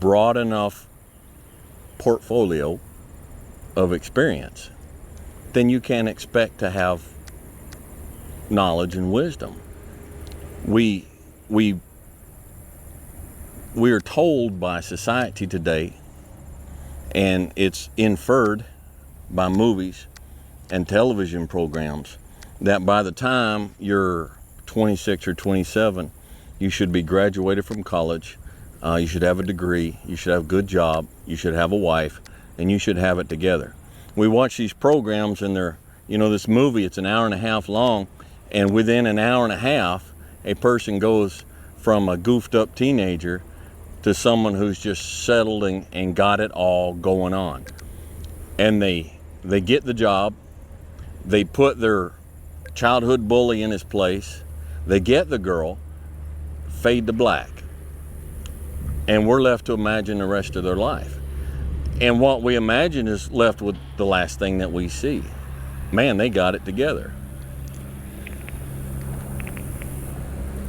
broad enough portfolio of experience, then you can expect to have knowledge and wisdom. We are told by society today, and it's inferred by movies and television programs, that by the time you're 26 or 27, you should be graduated from college, you should have a degree, you should have a good job, you should have a wife, and you should have it together. We watch these programs and they're, this movie, it's an hour and a half long, and within an hour and a half, a person goes from a goofed up teenager to someone who's just settled and got it all going on. And they get the job, they put their childhood bully in his place, they get the girl, fade to black. And we're left to imagine the rest of their life. And what we imagine is left with the last thing that we see. Man, they got it together.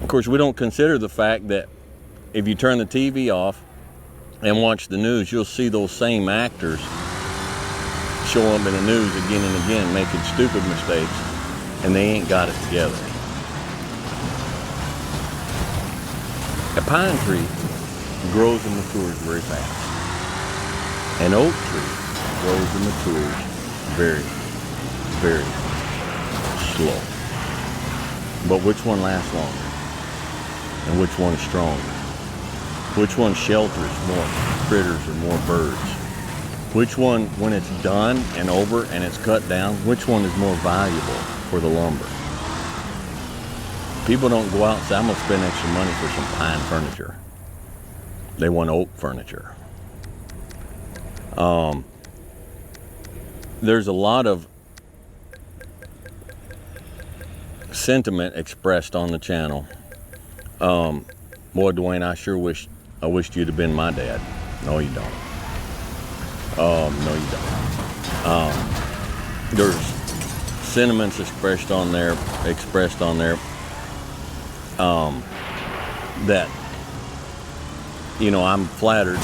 Of course, we don't consider the fact that if you turn the TV off and watch the news, you'll see those same actors show up in the news again and again, making stupid mistakes, and they ain't got it together. A pine tree grows and matures very fast. An oak tree grows and matures very, very slow. But which one lasts longer? And which one is stronger? Which one shelters more critters or more birds? Which one, when it's done and over and it's cut down, which one is more valuable for the lumber? People don't go out and say, I'm going to spend extra money for some pine furniture. They want oak furniture. There's a lot of sentiment expressed on the channel. Boy, Dwayne, I wished you'd have been my dad. No, you don't. No, you don't. There's sentiments expressed on there, that, I'm flattered,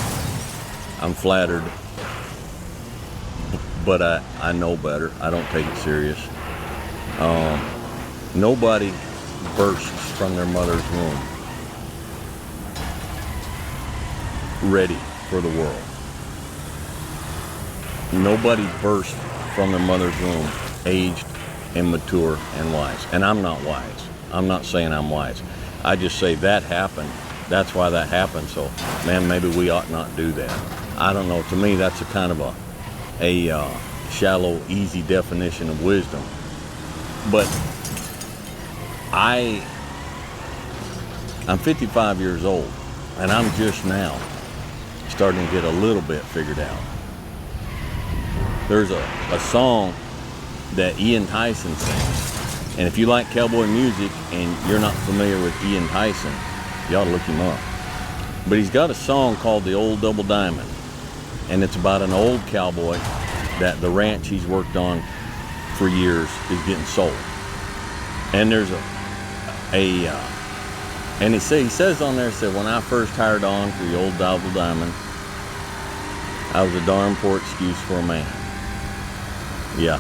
but I know better. I don't take it serious. Nobody bursts from their mother's womb ready for the world. Nobody bursts from their mother's womb aged and mature and wise. And I'm not wise. I'm not saying I'm wise. I just say that happened. That's why that happened. So, man, maybe we ought not do that. I don't know. To me, that's a kind of a shallow, easy definition of wisdom. But I'm 55 years old, and I'm just now starting to get a little bit figured out. There's a song that Ian Tyson sings, and if you like cowboy music and you're not familiar with Ian Tyson, you ought to look him up. But he's got a song called The Old Double Diamond, and it's about an old cowboy that the ranch he's worked on for years is getting sold. And there's and he says on there, when I first hired on for the Old Double Diamond, I was a darn poor excuse for a man. Yeah,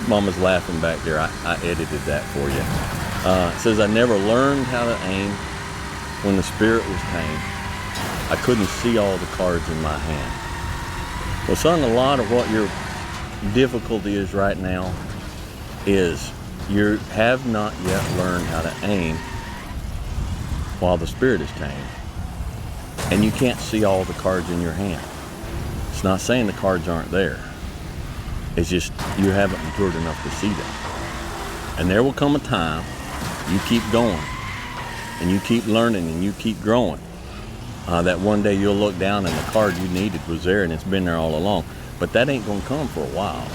Mama's laughing back there. I edited that for you. It says, I never learned how to aim when the spirit was tame. I couldn't see all the cards in my hand. Well, son, a lot of what your difficulty is right now is you have not yet learned how to aim while the spirit is tame. And you can't see all the cards in your hand. It's not saying the cards aren't there. It's just you haven't matured enough to see them. And there will come a time you keep going and you keep learning and you keep growing, that one day you'll look down and the card you needed was there and it's been there all along. But that ain't going to come for a while.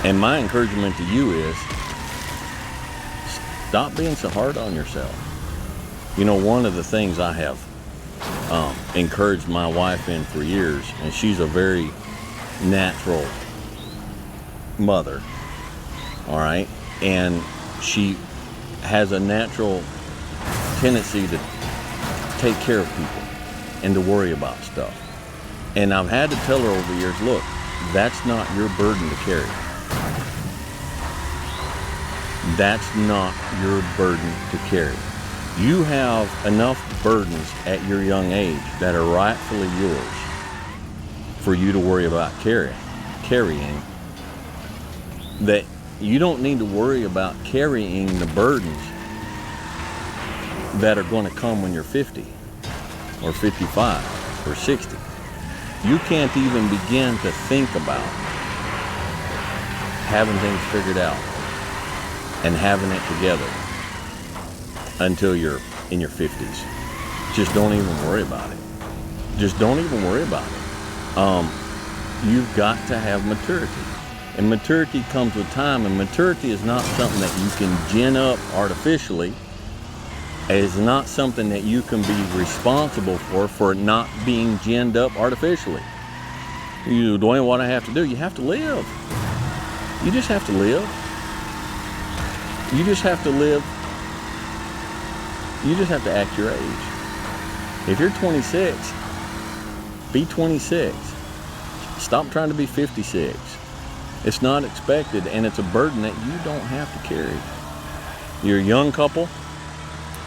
And my encouragement to you is stop being so hard on yourself. One of the things I have encouraged my wife in for years, and she's a very natural mother, all right, and she has a natural tendency to take care of people. and to worry about stuff. And I've had to tell her over the years, look, that's not your burden to carry. That's not your burden to carry. You have enough burdens at your young age that are rightfully yours for you to worry about carrying, that you don't need to worry about carrying the burdens that are going to come when you're 50 or 55 or 60. You can't even begin to think about having things figured out and having it together until you're in your 50s. Just don't even worry about it. Just don't even worry about it. You've got to have maturity. And maturity comes with time, and maturity is not something that you can gin up artificially. It's not something that you can be responsible for not being ginned up artificially. You, Dwayne, what I have to do? You have to live. You just have to live. You just have to live. You just have to act your age. If you're 26, be 26. Stop trying to be 56. It's not expected, and it's a burden that you don't have to carry. You're a young couple,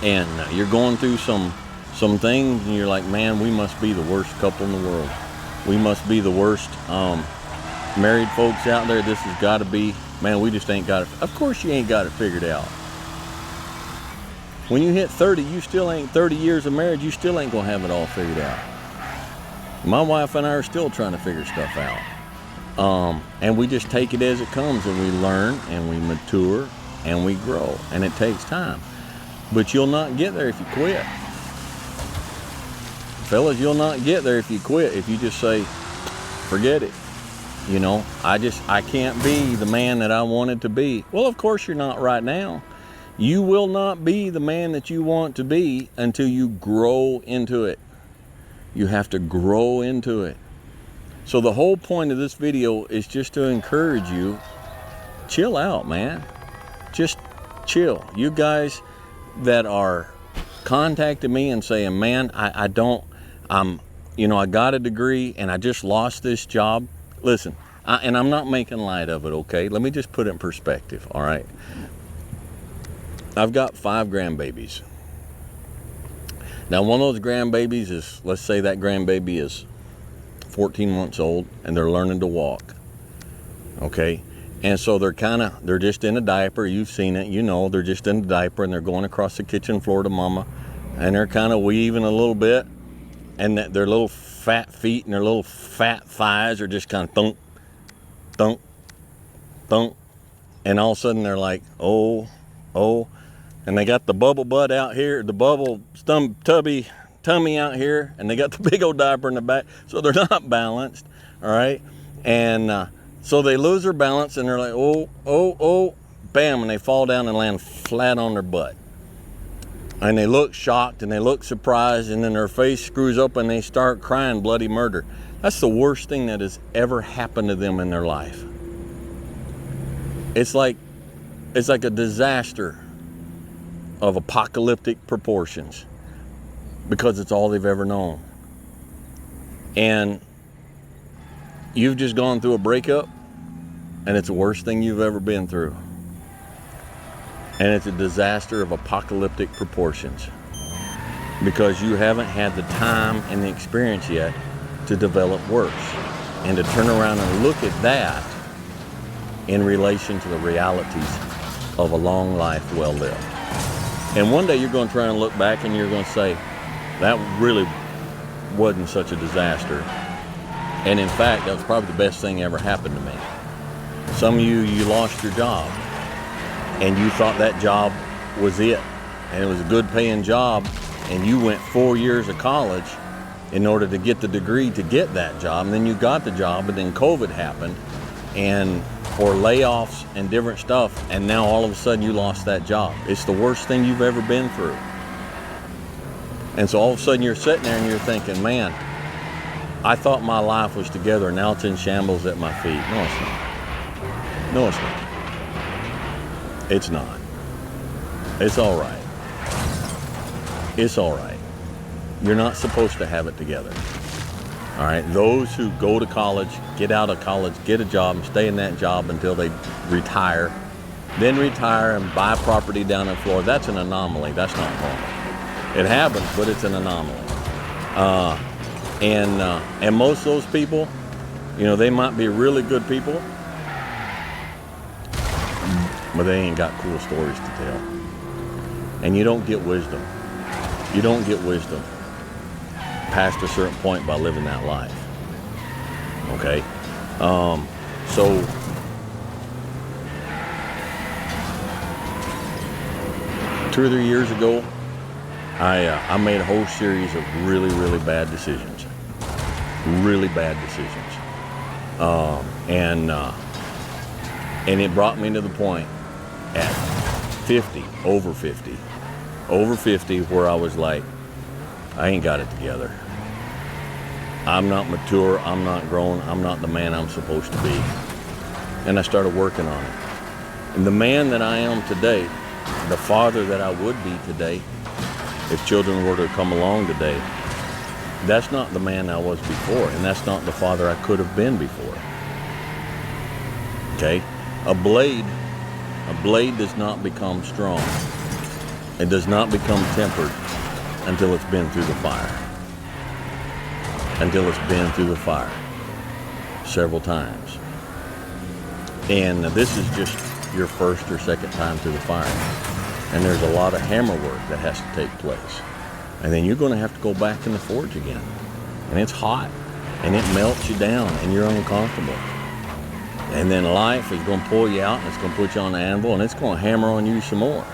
and you're going through some things, and you're like, man, we must be the worst couple in the world. We must be the worst married folks out there. This has got to be, man, we just ain't got it. Of course you ain't got it figured out. When you hit 30, you still ain't 30 years of marriage, you still ain't going to have it all figured out. My wife and I are still trying to figure stuff out. And we just take it as it comes, and we learn, and we mature, and we grow, and it takes time. But you'll not get there if you quit. Fellas, you'll not get there if you quit, if you just say, forget it. You know, I can't be the man that I wanted to be. Well, of course you're not right now. You will not be the man that you want to be until you grow into it. You have to grow into it. So the whole point of this video is just to encourage you, chill out, man. Just chill. You guys that are contacting me and saying, man, I got a degree and I just lost this job. Listen, and I'm not making light of it, okay? Let me just put it in perspective, all right? I've got 5 grandbabies. Now, one of those grandbabies is, let's say that grandbaby is 14 months old and they're learning to walk, okay? And so they're just in a diaper. You've seen it, you know, they're just in a diaper and they're going across the kitchen floor to mama, and they're kind of weaving a little bit, and their little fat feet and their little fat thighs are just kind of thunk, thunk, thunk, and all of a sudden they're like, oh, and they got the bubble butt out here, the bubble tummy out here, and they got the big old diaper in the back, so they're not balanced, all right? And so they lose their balance, and they're like, oh, bam, and they fall down and land flat on their butt. And they look shocked, and they look surprised, and then their face screws up, and they start crying bloody murder. That's the worst thing that has ever happened to them in their life. It's like a disaster of apocalyptic proportions, because it's all they've ever known. And you've just gone through a breakup, and it's the worst thing you've ever been through. And it's a disaster of apocalyptic proportions, because you haven't had the time and the experience yet to develop works and to turn around and look at that in relation to the realities of a long life well lived. And one day you're going to try and look back and you're going to say, that really wasn't such a disaster. And in fact, that was probably the best thing ever happened to me. Some of you lost your job, and you thought that job was it, and it was a good paying job, and you went 4 years of college in order to get the degree to get that job, and then you got the job, and then COVID happened, or layoffs and different stuff, and now all of a sudden you lost that job. It's the worst thing you've ever been through. And so all of a sudden you're sitting there and you're thinking, man, I thought my life was together, and now it's in shambles at my feet. No, it's not. No, it's not. It's not. It's all right. It's all right. You're not supposed to have it together. All right, those who go to college, get out of college, get a job, and stay in that job until they retire, then retire and buy property down in Florida, that's an anomaly. That's not normal. It happens, but it's an anomaly. And most of those people, you know, they might be really good people, but they ain't got cool stories to tell. And you don't get wisdom. You don't get wisdom past a certain point by living that life. Okay? So two or 3 years ago, I made a whole series of really, really bad decisions. Really bad decisions. And it brought me to the point at 50, over 50, where I was like, I ain't got it together. I'm not mature, I'm not grown, I'm not the man I'm supposed to be. And I started working on it. And the man that I am today, the father that I would be today, if children were to come along today, that's not the man I was before, and that's not the father I could have been before. Okay? A blade does not become strong. It does not become tempered until it's been through the fire. Until it's been through the fire several times. And this is just your first or second time through the fire. And there's a lot of hammer work that has to take place. And then you're going to have to go back in the forge again. And it's hot, and it melts you down, and you're uncomfortable. And then life is going to pull you out, and it's going to put you on the anvil, and it's going to hammer on you some more.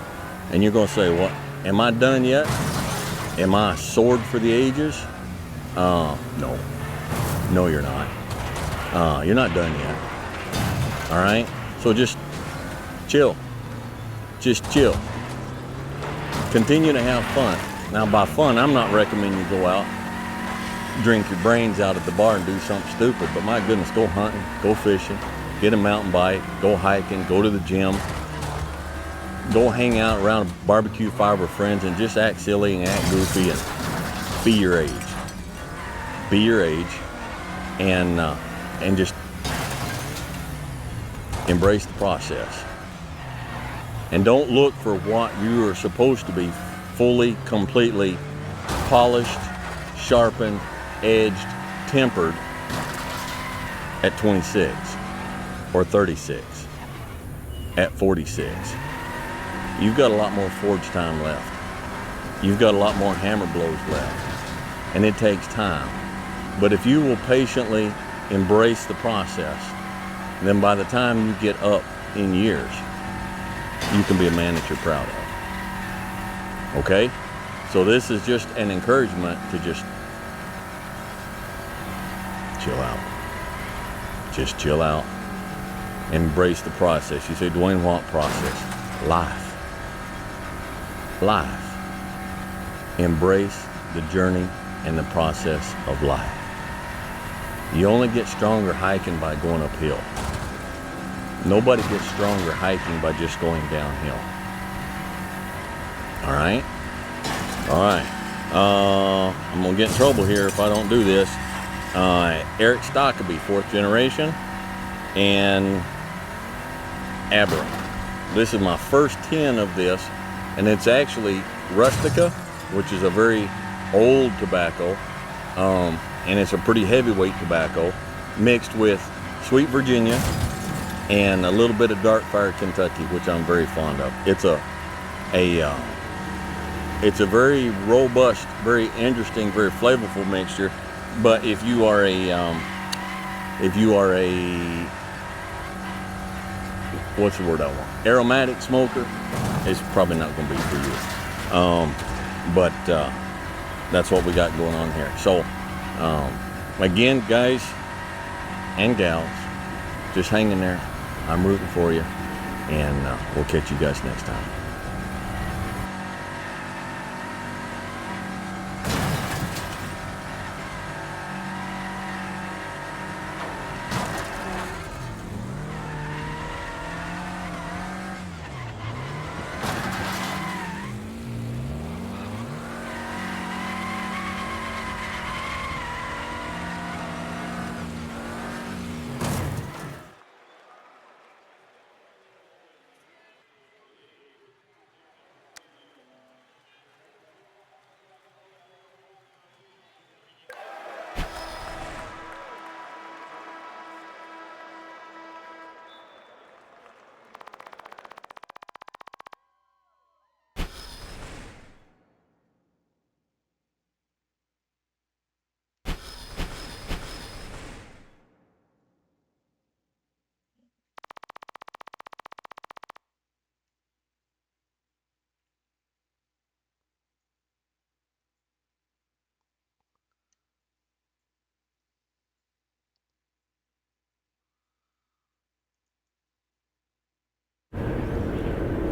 And you're going to say, what, am I done yet? Am I a sword for the ages? No. No, you're not. You're not done yet. All right? So just chill. Just chill. Continue to have fun. Now, by fun, I'm not recommending you go out, drink your brains out at the bar and do something stupid. But my goodness, go hunting, go fishing, get a mountain bike, go hiking, go to the gym, go hang out around a barbecue fire with friends and just act silly and act goofy and be your age. Be your age and just embrace the process. And don't look for what you are supposed to be fully, completely polished, sharpened, edged, tempered at 26 or 36, at 46. You've got a lot more forge time left. You've got a lot more hammer blows left. And it takes time. But if you will patiently embrace the process, then by the time you get up in years, you can be a man that you're proud of. Okay? So this is just an encouragement to just chill out. Just chill out. Embrace the process. You say, Dwayne, what process? Life. Life. Embrace the journey and the process of life. You only get stronger hiking by going uphill. Nobody gets stronger hiking by just going downhill. All right? All right. I'm going to get in trouble here if I don't do this. Eric Stockaby, 4th generation, and Abram. This is my first 10 of this, and it's actually Rustica, which is a very old tobacco, and it's a pretty heavyweight tobacco, mixed with Sweet Virginia and a little bit of Dark Fire Kentucky, which I'm very fond of. It's a very robust, very interesting, very flavorful mixture. But if you are a what's the word I want? Aromatic smoker, it's probably not going to be for you. But that's what we got going on here. So again, guys and gals, just hang in there. I'm rooting for you, and we'll catch you guys next time.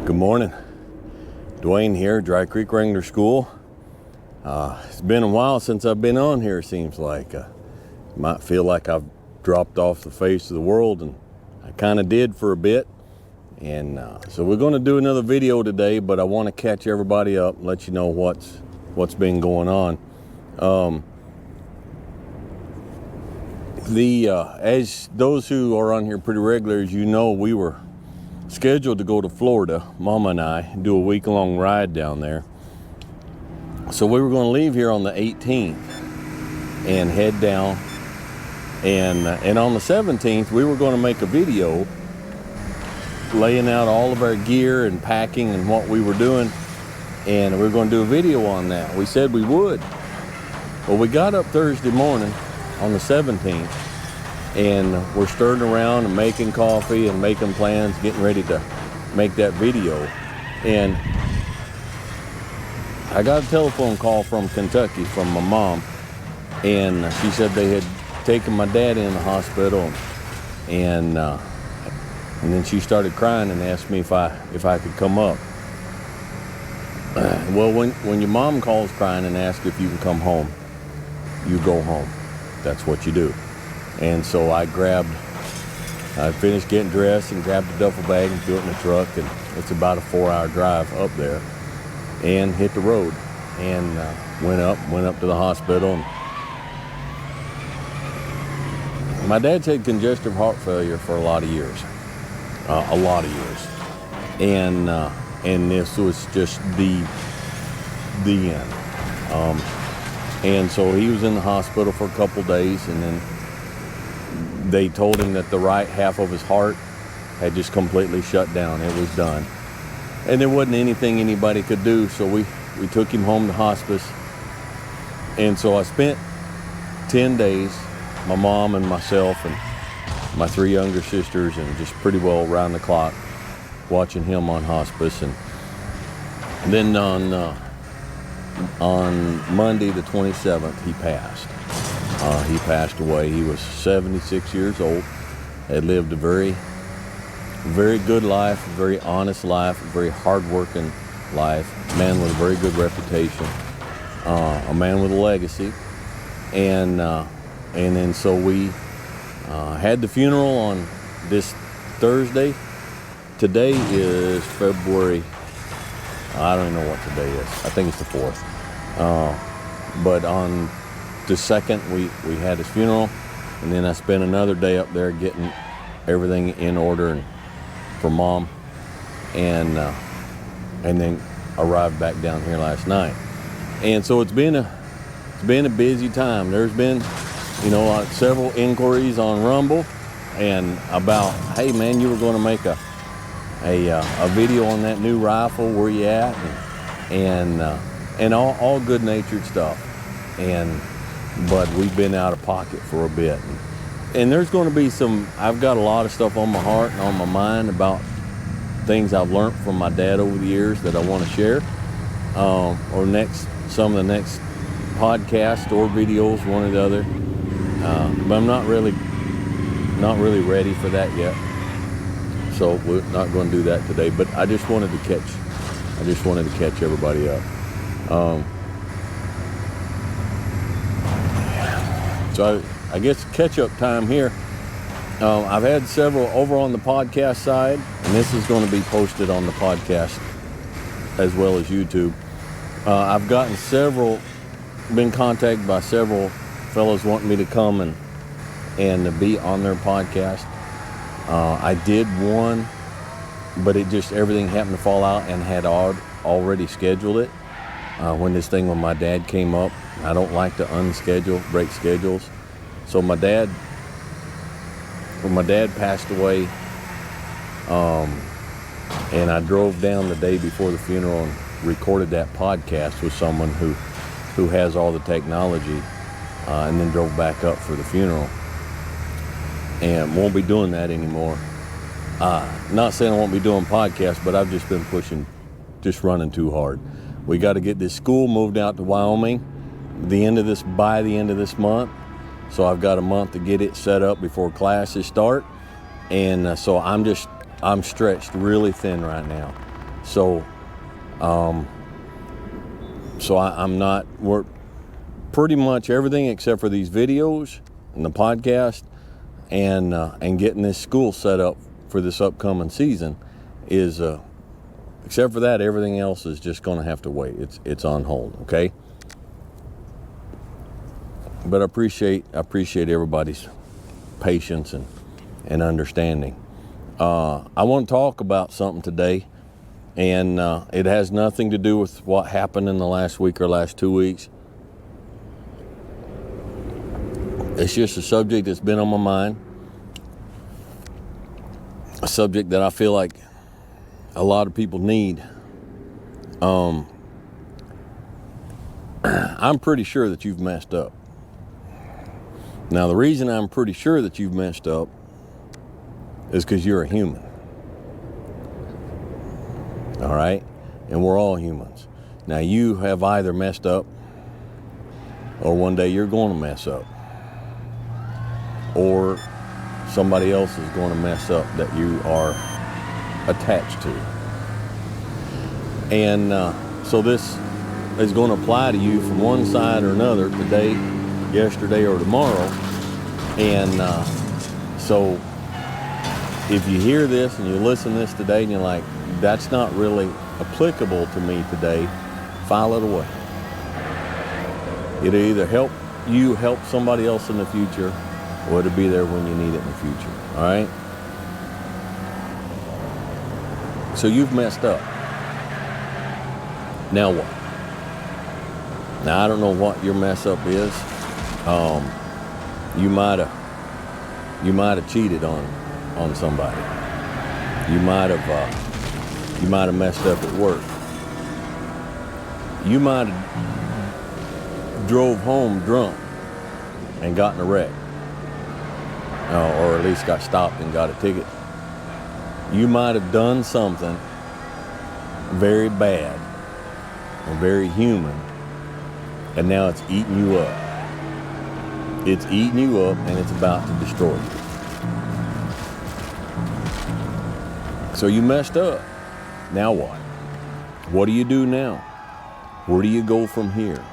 Good morning. Dwayne here, Dry Creek Wrangler School. It's been a while since I've been on here, seems like. Might feel like I've dropped off the face of the world, and I kind of did for a bit. And so we're going to do another video today, but I want to catch everybody up and let you know what's been going on. As those who are on here pretty regular, as you know, we were scheduled to go to Florida, Mama and I, do a week-long ride down there. So we were going to leave here on the 18th and head down. And on the 17th, we were going to make a video laying out all of our gear and packing and what we were doing. And we were going to do a video on that. We said we would. Well, we got up Thursday morning on the 17th, and we're stirring around and making coffee and making plans, getting ready to make that video. And I got a telephone call from Kentucky from my mom, and she said they had taken my dad in the hospital, and then she started crying and asked me if I could come up. Well, when your mom calls crying and asks if you can come home, you go home. That's what you do. And so I finished getting dressed and grabbed a duffel bag and threw it in the truck, and it's about a 4-hour drive up there, and hit the road and went up to the hospital. And my dad's had congestive heart failure for a lot of years, and this was just the end. And so he was in the hospital for a couple days, and then they told him that the right half of his heart had just completely shut down. It was done. And there wasn't anything anybody could do, so we took him home to hospice. And so I spent 10 days, my mom and myself and my 3 younger sisters, and just pretty well around the clock watching him on hospice. And then on Monday the 27th, he passed. He passed away. He was 76 years old. Had lived a very, very good life, a very honest life, a very hard-working life. A man with a very good reputation, a man with a legacy. And then so we had the funeral on this Thursday. Today is February. I don't even know what today is. I think it's the 4th. But on the 2nd, we had his funeral, and then I spent another day up there getting everything in order for Mom, and then arrived back down here last night. And so it's been a busy time. There's been, several inquiries on Rumble and about, hey man, you were going to make a video on that new rifle, where you at, and all good-natured stuff. But we've been out of pocket for a bit, and there's going to be I've got a lot of stuff on my heart and on my mind about things I've learned from my dad over the years that I want to share, or some of the next podcasts or videos, one or the other. But I'm not really ready for that yet. So we're not going to do that today, but I just wanted to catch everybody up. So I guess catch-up time here. I've had several over on the podcast side, and this is going to be posted on the podcast as well as YouTube. I've been contacted by several fellows wanting me to come and be on their podcast. I did one, but everything happened to fall out, and had already scheduled it. When this thing with my dad came up, I don't like to break schedules. So when my dad passed away, and I drove down the day before the funeral and recorded that podcast with someone who has all the technology, and then drove back up for the funeral. And won't be doing that anymore. Not saying I won't be doing podcasts, but I've just been running too hard. We got to get this school moved out to Wyoming by the end of this month. So I've got a month to get it set up before classes start. And so I'm stretched really thin right now. So, we're pretty much everything except for these videos and the podcast and getting this school set up for this upcoming season is, except for that, everything else is just going to have to wait. It's on hold, okay? But I appreciate everybody's patience and understanding. I want to talk about something today, and it has nothing to do with what happened in the last week or last 2 weeks. It's just a subject that's been on my mind, a subject that I feel like a lot of people need. I'm pretty sure that you've messed up. Now, the reason I'm pretty sure that you've messed up is because you're a human. All right? And we're all humans. Now, you have either messed up or one day you're going to mess up. Or somebody else is going to mess up that you are attached to. And so this is going to apply to you from one side or another, today, yesterday, or tomorrow. And so if you hear this and you listen to this today and you're like, that's not really applicable to me today, file it away. It'll either help you help somebody else in the future, or it'll be there when you need it in the future. All right? So you've messed up. Now what? Now, I don't know what your mess up is. You might have cheated on somebody. You might have messed up at work. You might have drove home drunk and got in a wreck, or at least got stopped and got a ticket. You might have done something very bad and very human, and now it's eating you up. It's eating you up, and it's about to destroy you. So you messed up. Now what? What do you do now? Where do you go from here?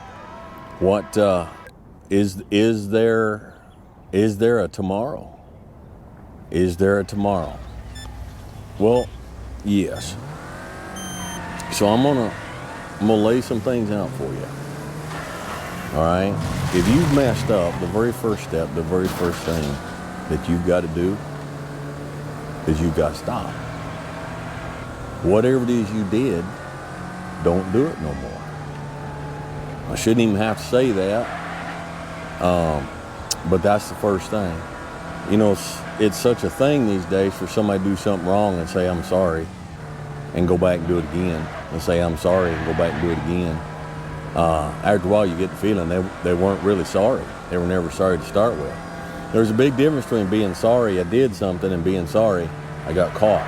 What is there a tomorrow? Is there a tomorrow? Well, yes. So I'm gonna lay some things out for you. All right? If you've messed up, the very first step, the very first thing that you've got to do is you've got to stop. Whatever it is you did, don't do it no more. I shouldn't even have to say that, but that's the first thing. You know, it's such a thing these days for somebody to do something wrong and say, I'm sorry, and go back and do it again, and say, I'm sorry, and go back and do it again. After a while, you get the feeling they weren't really sorry. They were never sorry to start with. There's a big difference between being sorry I did something and being sorry I got caught.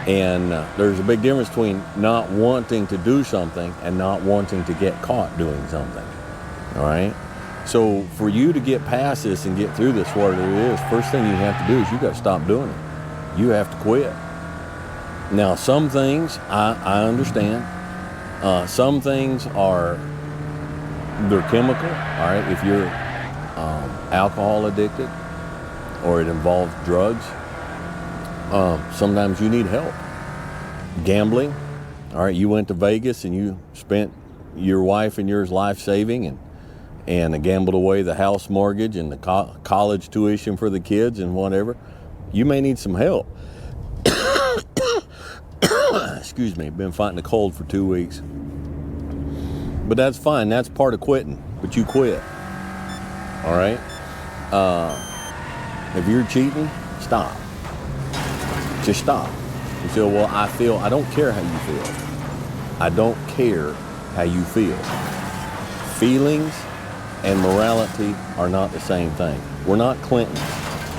And there's a big difference between not wanting to do something and not wanting to get caught doing something. All right? So for you to get past this and get through this, whatever it is, first thing you have to do is you got to stop doing it. You have to quit. Now, some things I understand. Some things they're chemical. All right? If you're alcohol addicted or it involves drugs, sometimes you need help. Gambling, all right, you went to Vegas and you spent your wife and yours life saving and gambled away the house mortgage and the college tuition for the kids and whatever. You may need some help. Excuse me, been fighting a cold for 2 weeks. But that's fine, that's part of quitting, but you quit. All right? If you're cheating, stop. Just stop. You say, well, I don't care how you feel. I don't care how you feel. Feelings and morality are not the same thing. We're not Clintons.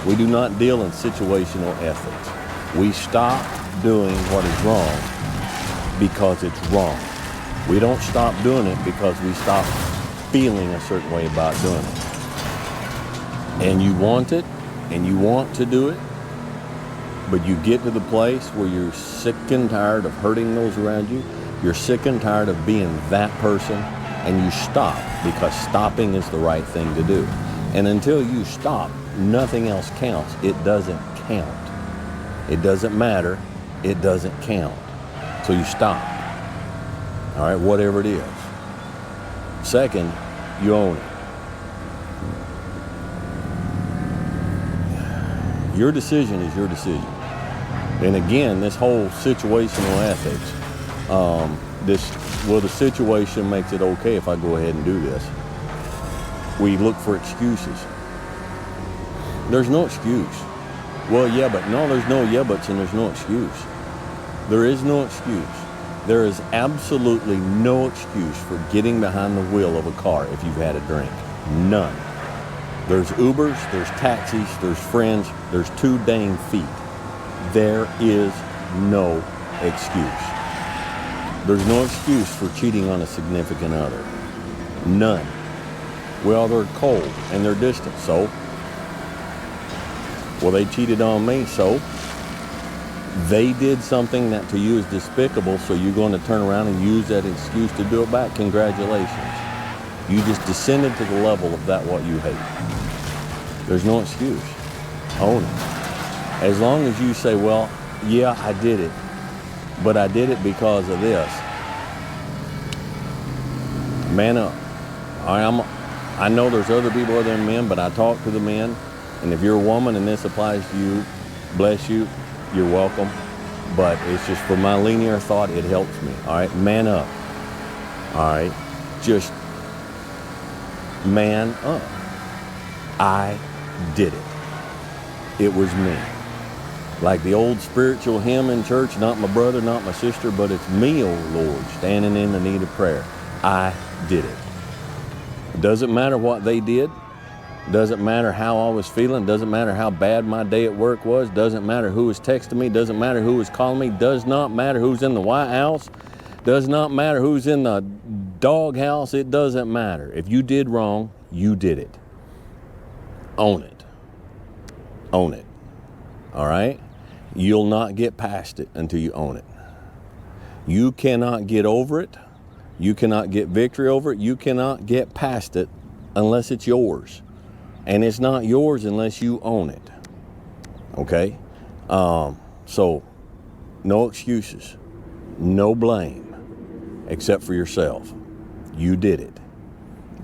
We do not deal in situational ethics. We stop doing what is wrong because it's wrong. We don't stop doing it because we stop feeling a certain way about doing it. And you want it, and you want to do it, But you get to the place where you're sick and tired of hurting those around you. You're sick and tired of being that person, and you stop, because stopping is the right thing to do. And until you stop, nothing else counts. It doesn't count. It doesn't matter. It doesn't count. So you stop. All right, whatever it is. Second, you own it. Your decision is your decision. And again, this whole situational ethics, the situation makes it okay if I go ahead and do this. We look for excuses. There's no excuse. Well, yeah, but no, there's no yeah, buts, and there's no excuse. There is no excuse. There is absolutely no excuse for getting behind the wheel of a car if you've had a drink. None. There's Ubers, there's taxis, there's friends, there's 2 dang feet. There is no excuse. There's no excuse for cheating on a significant other. None. Well, they're cold and they're distant, so? Well, they cheated on me, so? They did something that to you is despicable, so you're going to turn around and use that excuse to do it back. Congratulations. You just descended to the level of that what you hate. There's no excuse. Own it. As long as you say, well, yeah, I did it, but I did it because of this. Man up. I know there's other people other than men, but I talk to the men, and if you're a woman and this applies to you, bless you, you're welcome. But it's just for my linear thought, it helps me. All right, man up. All right, just man up. I did it. It was me. Like the old spiritual hymn in church, not my brother, not my sister, but it's me, O Lord, standing in the need of prayer. I did it. It doesn't matter what they did. Doesn't matter how I was feeling. Doesn't matter how bad my day at work was. Doesn't matter who was texting me. Doesn't matter who was calling me. Does not matter who's in the White House. Does not matter who's in the doghouse. It doesn't matter. If you did wrong, you did it. Own it. Own it. All right? You'll not get past it until you own it. You cannot get over it. You cannot get victory over it. You cannot get past it unless it's yours. And it's not yours unless you own it. Okay? So, no excuses. No blame. Except for yourself. You did it.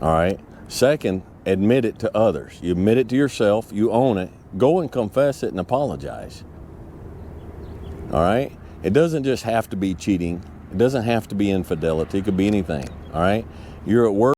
All right? Second, admit it to others. You admit it to yourself. You own it. Go and confess it and apologize. All right? It doesn't just have to be cheating. It doesn't have to be infidelity. It could be anything. All right? You're at work.